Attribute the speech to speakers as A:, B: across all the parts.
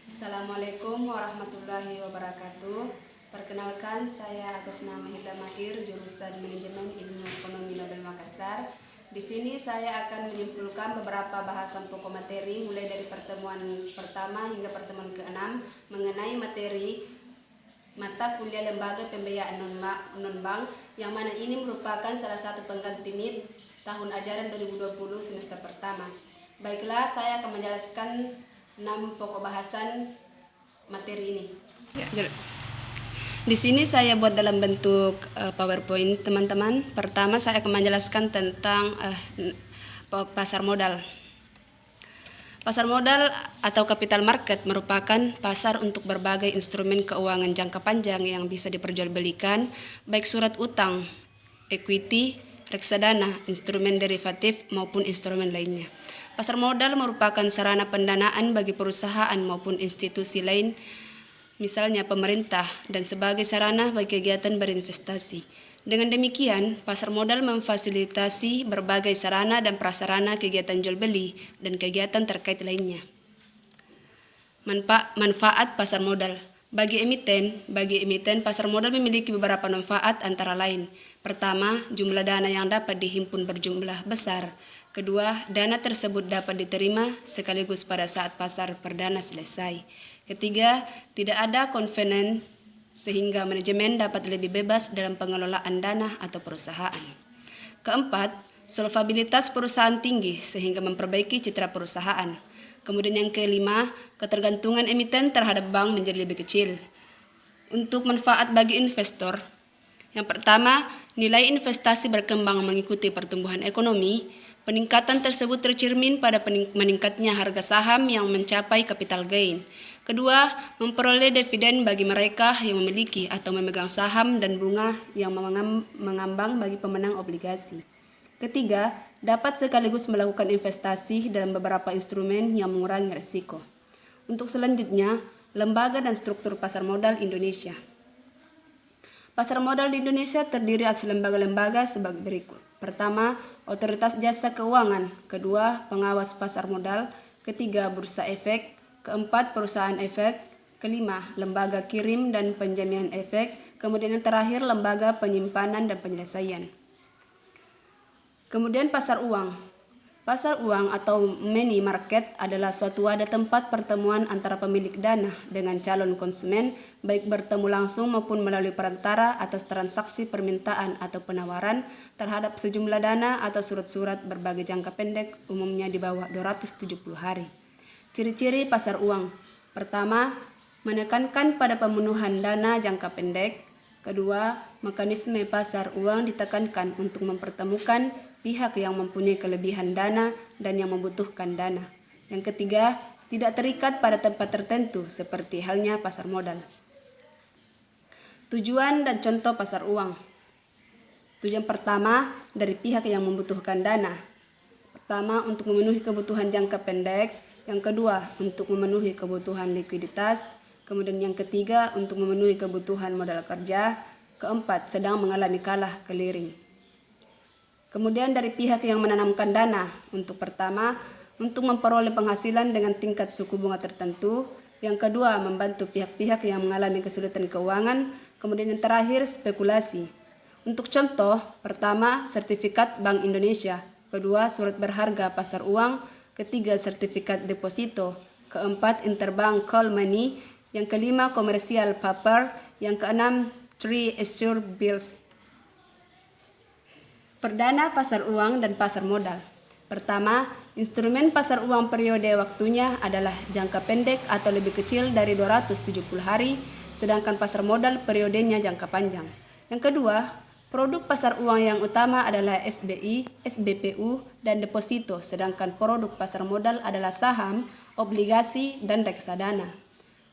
A: Assalamualaikum warahmatullahi wabarakatuh. Perkenalkan, saya atas nama Hilda Mahir, jurusan Manajemen Ilmu Ekonomi Nobel Makassar. Di sini saya akan menyimpulkan beberapa bahasan pokok materi mulai dari pertemuan pertama hingga pertemuan ke-6 mengenai materi mata kuliah lembaga pembiayaan non-bank, yang mana ini merupakan salah satu pengganti MIT tahun ajaran 2020 semester pertama. Baiklah, saya akan menjelaskan 6 pokok bahasan materi ini. Di sini saya buat dalam bentuk PowerPoint, teman-teman. Pertama saya akan menjelaskan tentang pasar modal. Pasar modal atau capital market merupakan pasar untuk berbagai instrumen keuangan jangka panjang yang bisa diperjualbelikan, baik surat utang, equity, reksadana, instrumen derivatif maupun instrumen lainnya. Pasar modal merupakan sarana pendanaan bagi perusahaan maupun institusi lain, misalnya pemerintah, dan sebagai sarana bagi kegiatan berinvestasi. Dengan demikian, pasar modal memfasilitasi berbagai sarana dan prasarana kegiatan jual beli dan kegiatan terkait lainnya. Manfaat pasar modal. Bagi emiten, pasar modal memiliki beberapa manfaat antara lain. Pertama, jumlah dana yang dapat dihimpun berjumlah besar. Kedua, dana tersebut dapat diterima sekaligus pada saat pasar perdana selesai. Ketiga, tidak ada konvenen sehingga manajemen dapat lebih bebas dalam pengelolaan dana atau perusahaan. Keempat, solvabilitas perusahaan tinggi sehingga memperbaiki citra perusahaan. Kemudian yang kelima, ketergantungan emiten terhadap bank menjadi lebih kecil. Untuk manfaat bagi investor, yang pertama, nilai investasi berkembang mengikuti pertumbuhan ekonomi. Peningkatan tersebut tercermin pada meningkatnya harga saham yang mencapai capital gain. Kedua, memperoleh dividen bagi mereka yang memiliki atau memegang saham dan bunga yang mengambang bagi pemenang obligasi. Ketiga, dapat sekaligus melakukan investasi dalam beberapa instrumen yang mengurangi risiko. Untuk selanjutnya, lembaga dan struktur pasar modal Indonesia. Pasar modal di Indonesia terdiri atas lembaga-lembaga sebagai berikut. Pertama, Otoritas Jasa Keuangan. Kedua, Pengawas Pasar Modal. Ketiga, Bursa Efek. Keempat, Perusahaan Efek. Kelima, Lembaga Kirim dan Penjaminan Efek. Kemudian yang terakhir, Lembaga Penyimpanan dan Penyelesaian. Kemudian pasar uang. Pasar uang atau money market adalah suatu wadah tempat pertemuan antara pemilik dana dengan calon konsumen, baik bertemu langsung maupun melalui perantara atas transaksi permintaan atau penawaran terhadap sejumlah dana atau surat-surat berbagai jangka pendek, umumnya di bawah 270 hari. Ciri-ciri pasar uang. Pertama, menekankan pada pemenuhan dana jangka pendek. Kedua, mekanisme pasar uang ditekankan untuk mempertemukan pihak yang mempunyai kelebihan dana dan yang membutuhkan dana. Yang ketiga, tidak terikat pada tempat tertentu seperti halnya pasar modal. Tujuan dan contoh pasar uang. Tujuan pertama, dari pihak yang membutuhkan dana. Pertama, untuk memenuhi kebutuhan jangka pendek. Yang kedua, untuk memenuhi kebutuhan likuiditas. Kemudian yang ketiga, untuk memenuhi kebutuhan modal kerja. Keempat, sedang mengalami kalah clearing. Kemudian dari pihak yang menanamkan dana. Untuk pertama, untuk memperoleh penghasilan dengan tingkat suku bunga tertentu. Yang kedua, membantu pihak-pihak yang mengalami kesulitan keuangan. Kemudian yang terakhir, spekulasi. Untuk contoh, pertama, sertifikat Bank Indonesia. Kedua, surat berharga pasar uang. Ketiga, sertifikat deposito. Keempat, interbank call money. Yang kelima, commercial paper. Yang keenam, treasury bills. Perdana pasar uang dan pasar modal. Pertama, instrumen pasar uang periode waktunya adalah jangka pendek atau lebih kecil dari 270 hari, sedangkan pasar modal periodenya jangka panjang. Yang kedua, produk pasar uang yang utama adalah SBI, SBPU, dan deposito, sedangkan produk pasar modal adalah saham, obligasi, dan reksadana.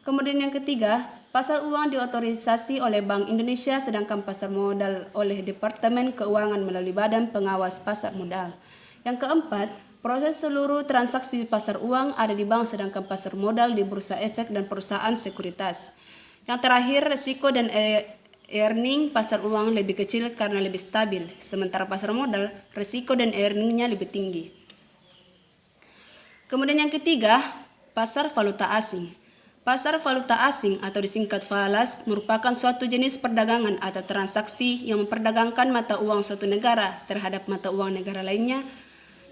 A: Kemudian yang ketiga, pasar uang diotorisasi oleh Bank Indonesia, sedangkan pasar modal oleh Departemen Keuangan melalui Badan Pengawas Pasar Modal. Yang keempat, proses seluruh transaksi pasar uang ada di bank, sedangkan pasar modal di bursa efek dan perusahaan sekuritas. Yang terakhir, risiko dan earning pasar uang lebih kecil karena lebih stabil, sementara pasar modal risiko dan earningnya lebih tinggi. Kemudian yang ketiga, pasar valuta asing. Pasar valuta asing atau disingkat falas merupakan suatu jenis perdagangan atau transaksi yang memperdagangkan mata uang suatu negara terhadap mata uang negara lainnya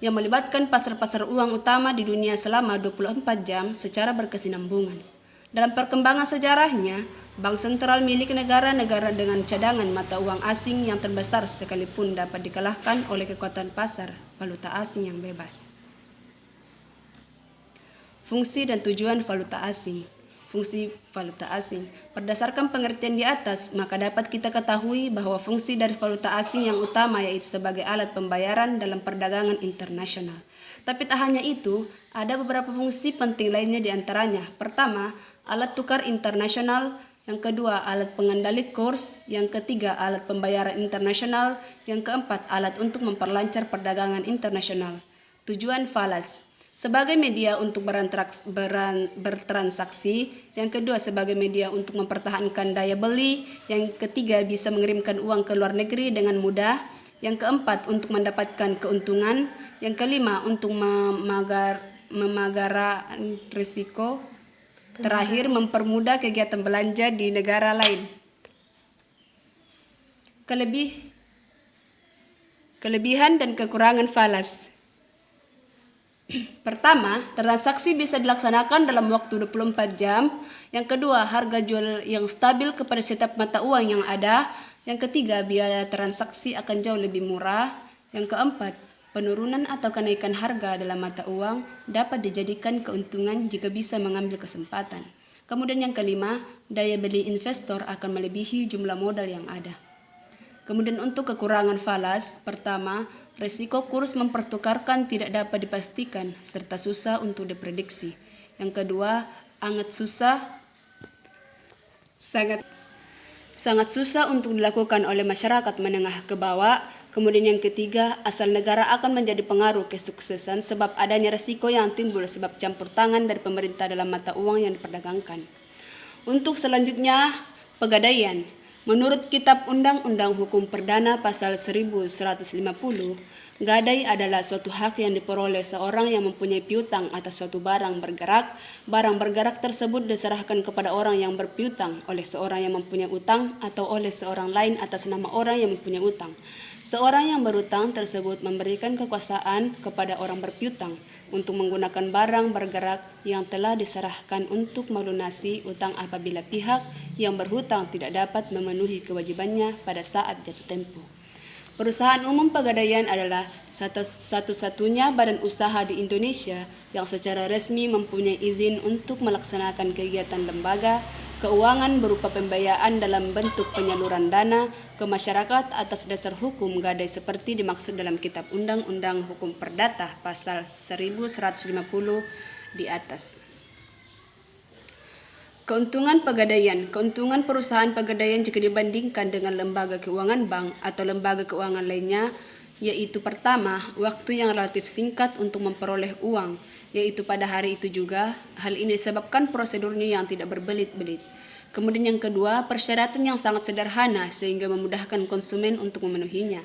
A: yang melibatkan pasar-pasar uang utama di dunia selama 24 jam secara berkesinambungan. Dalam perkembangan sejarahnya, bank sentral milik negara-negara dengan cadangan mata uang asing yang terbesar sekalipun dapat dikalahkan oleh kekuatan pasar valuta asing yang bebas. Fungsi dan tujuan valuta asing. Fungsi valuta asing. Berdasarkan pengertian di atas, maka dapat kita ketahui bahwa fungsi dari valuta asing yang utama yaitu sebagai alat pembayaran dalam perdagangan internasional. Tapi tak hanya itu, ada beberapa fungsi penting lainnya di antaranya. Pertama, alat tukar internasional. Yang kedua, alat pengendali kurs. Yang ketiga, alat pembayaran internasional. Yang keempat, alat untuk memperlancar perdagangan internasional. Tujuan falas. Sebagai media untuk bertransaksi, yang kedua sebagai media untuk mempertahankan daya beli, yang ketiga bisa mengirimkan uang ke luar negeri dengan mudah, yang keempat untuk mendapatkan keuntungan, yang kelima untuk memagara risiko, terakhir mempermudah kegiatan belanja di negara lain. Kelebihan dan kekurangan falas. Pertama, transaksi bisa dilaksanakan dalam waktu 24 jam. Yang kedua, harga jual yang stabil kepada setiap mata uang yang ada. Yang ketiga, biaya transaksi akan jauh lebih murah. Yang keempat, penurunan atau kenaikan harga dalam mata uang dapat dijadikan keuntungan jika bisa mengambil kesempatan. Kemudian yang kelima, daya beli investor akan melebihi jumlah modal yang ada. Kemudian untuk kekurangan falas, pertama, risiko kurs mempertukarkan tidak dapat dipastikan serta susah untuk diprediksi. Yang kedua, sangat susah untuk dilakukan oleh masyarakat menengah ke bawah. Kemudian yang ketiga, asal negara akan menjadi pengaruh kesuksesan sebab adanya risiko yang timbul sebab campur tangan dari pemerintah dalam mata uang yang diperdagangkan. Untuk selanjutnya, pegadaian. Menurut Kitab Undang-Undang Hukum Perdana Pasal 1150, gadai adalah suatu hak yang diperoleh seorang yang mempunyai piutang atas suatu barang bergerak. Barang bergerak tersebut diserahkan kepada orang yang berpiutang oleh seorang yang mempunyai utang atau oleh seorang lain atas nama orang yang mempunyai utang. Seorang yang berutang tersebut memberikan kekuasaan kepada orang berpiutang untuk menggunakan barang bergerak yang telah diserahkan untuk melunasi utang apabila pihak yang berhutang tidak dapat memenuhi kewajibannya pada saat jatuh tempo. Perusahaan Umum Pegadaian adalah satu-satunya badan usaha di Indonesia yang secara resmi mempunyai izin untuk melaksanakan kegiatan lembaga keuangan berupa pembiayaan dalam bentuk penyaluran dana ke masyarakat atas dasar hukum gadai seperti dimaksud dalam Kitab Undang-Undang Hukum Perdata Pasal 1150 di atas. Keuntungan pegadaian. Keuntungan perusahaan pegadaian jika dibandingkan dengan lembaga keuangan bank atau lembaga keuangan lainnya, yaitu pertama, waktu yang relatif singkat untuk memperoleh uang, yaitu pada hari itu juga. Hal ini disebabkan prosedurnya yang tidak berbelit-belit. Kemudian yang kedua, persyaratan yang sangat sederhana sehingga memudahkan konsumen untuk memenuhinya.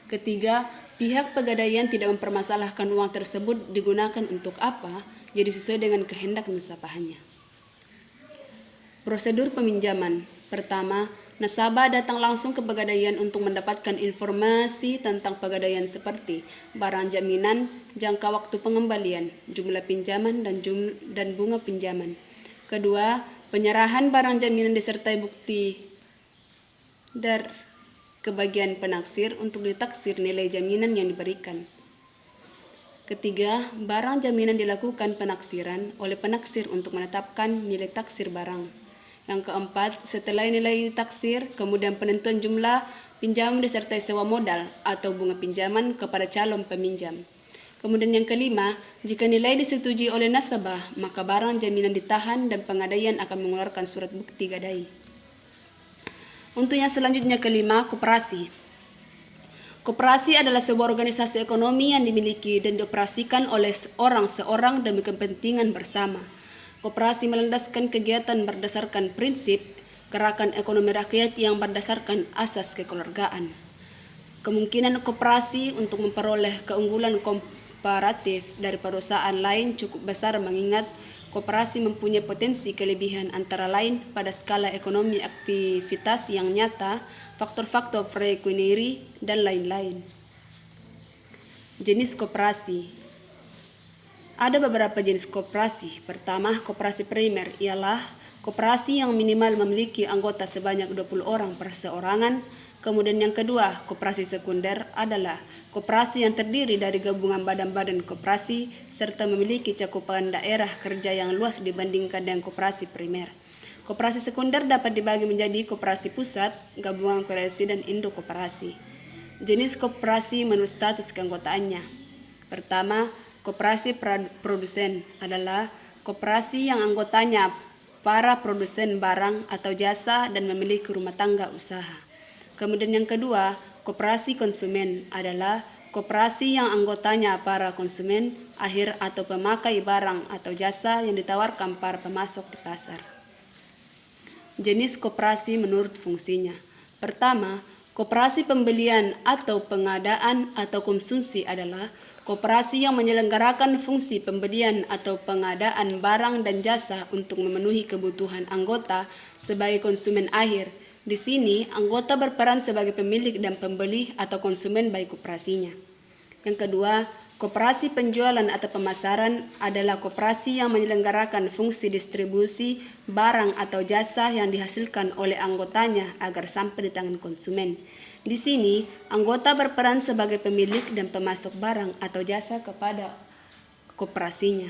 A: Ketiga, pihak pegadaian tidak mempermasalahkan uang tersebut digunakan untuk apa, jadi sesuai dengan kehendak nasabahnya. Prosedur peminjaman. Pertama, nasabah datang langsung ke pegadaian untuk mendapatkan informasi tentang pegadaian seperti barang jaminan, jangka waktu pengembalian, jumlah pinjaman, dan bunga pinjaman. Kedua, penyerahan barang jaminan disertai bukti ke bagian penaksir untuk ditaksir nilai jaminan yang diberikan. Ketiga, barang jaminan dilakukan penaksiran oleh penaksir untuk menetapkan nilai taksir barang. Yang keempat, setelah nilai taksir, kemudian penentuan jumlah pinjaman disertai sewa modal atau bunga pinjaman kepada calon peminjam. Kemudian yang kelima, jika nilai disetujui oleh nasabah, maka barang jaminan ditahan dan pegadaian akan mengeluarkan surat bukti gadai. Untuk yang selanjutnya kelima, koperasi. Koperasi adalah sebuah organisasi ekonomi yang dimiliki dan dioperasikan oleh seorang demi kepentingan bersama. Koperasi melandaskan kegiatan berdasarkan prinsip gerakan ekonomi rakyat yang berdasarkan asas kekeluargaan. Kemungkinan koperasi untuk memperoleh keunggulan komparatif dari perusahaan lain cukup besar mengingat koperasi mempunyai potensi kelebihan antara lain pada skala ekonomi aktivitas yang nyata, faktor-faktor perekonomian, dan lain-lain. Jenis koperasi. Ada beberapa jenis koperasi. Pertama, koperasi primer ialah koperasi yang minimal memiliki anggota sebanyak 20 orang perseorangan. Kemudian yang kedua, koperasi sekunder adalah koperasi yang terdiri dari gabungan badan-badan koperasi serta memiliki cakupan daerah kerja yang luas dibandingkan dengan koperasi primer. Koperasi sekunder dapat dibagi menjadi koperasi pusat, gabungan koperasi, dan induk koperasi. Jenis koperasi menurut status keanggotaannya. Pertama, koperasi produsen adalah koperasi yang anggotanya para produsen barang atau jasa dan memiliki rumah tangga usaha. Kemudian yang kedua, koperasi konsumen adalah koperasi yang anggotanya para konsumen akhir atau pemakai barang atau jasa yang ditawarkan para pemasok di pasar. Jenis koperasi menurut fungsinya. Pertama, koperasi pembelian atau pengadaan atau konsumsi adalah koperasi yang menyelenggarakan fungsi pembelian atau pengadaan barang dan jasa untuk memenuhi kebutuhan anggota sebagai konsumen akhir. Di sini, anggota berperan sebagai pemilik dan pembeli atau konsumen bagi koperasinya. Yang kedua, koperasi penjualan atau pemasaran adalah koperasi yang menyelenggarakan fungsi distribusi barang atau jasa yang dihasilkan oleh anggotanya agar sampai di tangan konsumen. Di sini, anggota berperan sebagai pemilik dan pemasok barang atau jasa kepada koperasinya.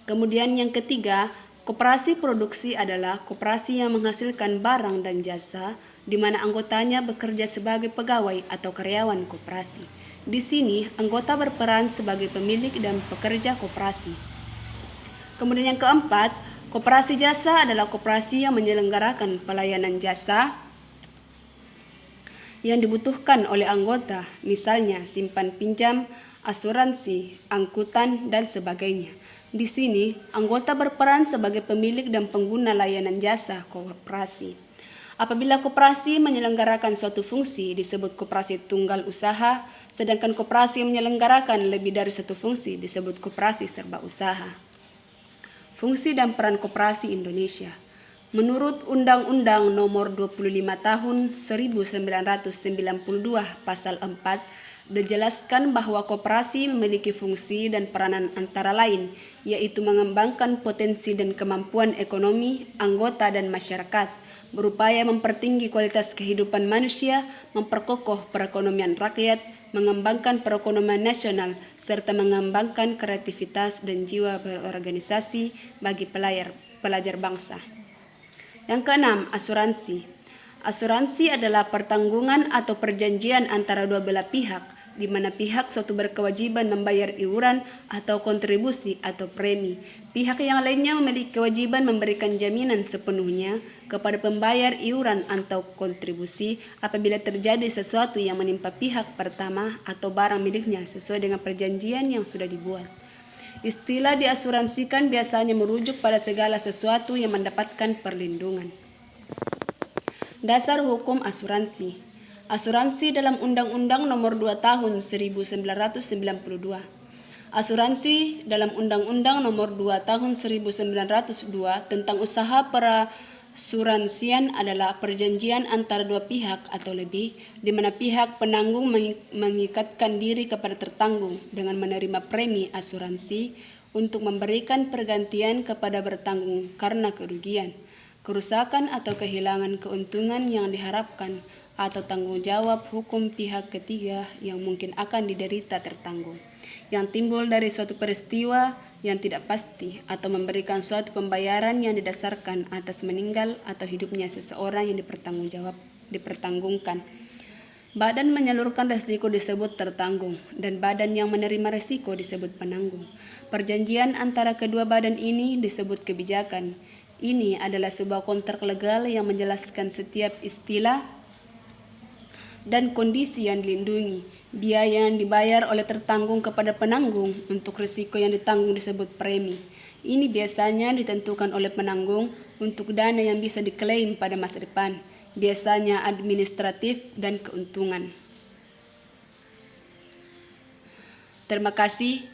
A: Kemudian yang ketiga, koperasi produksi adalah koperasi yang menghasilkan barang dan jasa di mana anggotanya bekerja sebagai pegawai atau karyawan koperasi. Di sini, anggota berperan sebagai pemilik dan pekerja koperasi. Kemudian yang keempat, koperasi jasa adalah koperasi yang menyelenggarakan pelayanan jasa yang dibutuhkan oleh anggota, misalnya simpan pinjam, asuransi, angkutan, dan sebagainya. Di sini, anggota berperan sebagai pemilik dan pengguna layanan jasa koperasi. Apabila koperasi menyelenggarakan suatu fungsi disebut koperasi tunggal usaha, sedangkan koperasi yang menyelenggarakan lebih dari satu fungsi disebut koperasi serba usaha. Fungsi dan peran koperasi Indonesia. Menurut Undang-Undang Nomor 25 Tahun 1992 Pasal 4 dijelaskan bahwa koperasi memiliki fungsi dan peranan antara lain, yaitu mengembangkan potensi dan kemampuan ekonomi, anggota dan masyarakat, berupaya mempertinggi kualitas kehidupan manusia, memperkokoh perekonomian rakyat, mengembangkan perekonomian nasional, serta mengembangkan kreativitas dan jiwa berorganisasi bagi pelajar bangsa. Yang keenam, asuransi. Asuransi adalah pertanggungan atau perjanjian antara dua belah pihak, di mana pihak suatu berkewajiban membayar iuran atau kontribusi atau premi. Pihak yang lainnya memiliki kewajiban memberikan jaminan sepenuhnya kepada pembayar iuran atau kontribusi apabila terjadi sesuatu yang menimpa pihak pertama atau barang miliknya sesuai dengan perjanjian yang sudah dibuat. Istilah diasuransikan biasanya merujuk pada segala sesuatu yang mendapatkan perlindungan. Dasar hukum asuransi. Asuransi dalam Undang-Undang Nomor 2 Tahun 1992. Asuransi dalam Undang-Undang Nomor 2 Tahun 1902 tentang usaha perasuransian adalah perjanjian antara dua pihak atau lebih, di mana pihak penanggung mengikatkan diri kepada tertanggung dengan menerima premi asuransi untuk memberikan pergantian kepada bertanggung karena kerugian, kerusakan atau kehilangan keuntungan yang diharapkan atau tanggung jawab hukum pihak ketiga yang mungkin akan diderita tertanggung, yang timbul dari suatu peristiwa yang tidak pasti atau memberikan suatu pembayaran yang didasarkan atas meninggal atau hidupnya seseorang yang dipertanggungkan. Badan menyalurkan risiko disebut tertanggung dan badan yang menerima risiko disebut penanggung. Perjanjian antara kedua badan ini disebut kebijakan. Ini adalah sebuah kontrak legal yang menjelaskan setiap istilah dan kondisi yang dilindungi. Biaya yang dibayar oleh tertanggung kepada penanggung untuk risiko yang ditanggung disebut premi. Ini biasanya ditentukan oleh penanggung untuk dana yang bisa diklaim pada masa depan, biasanya administratif dan keuntungan. Terima kasih.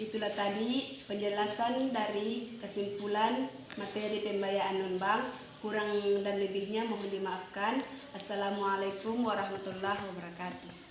A: Itulah tadi penjelasan dari kesimpulan materi pembiayaan non-bank. Kurang dan lebihnya mohon dimaafkan. Assalamualaikum warahmatullahi wabarakatuh.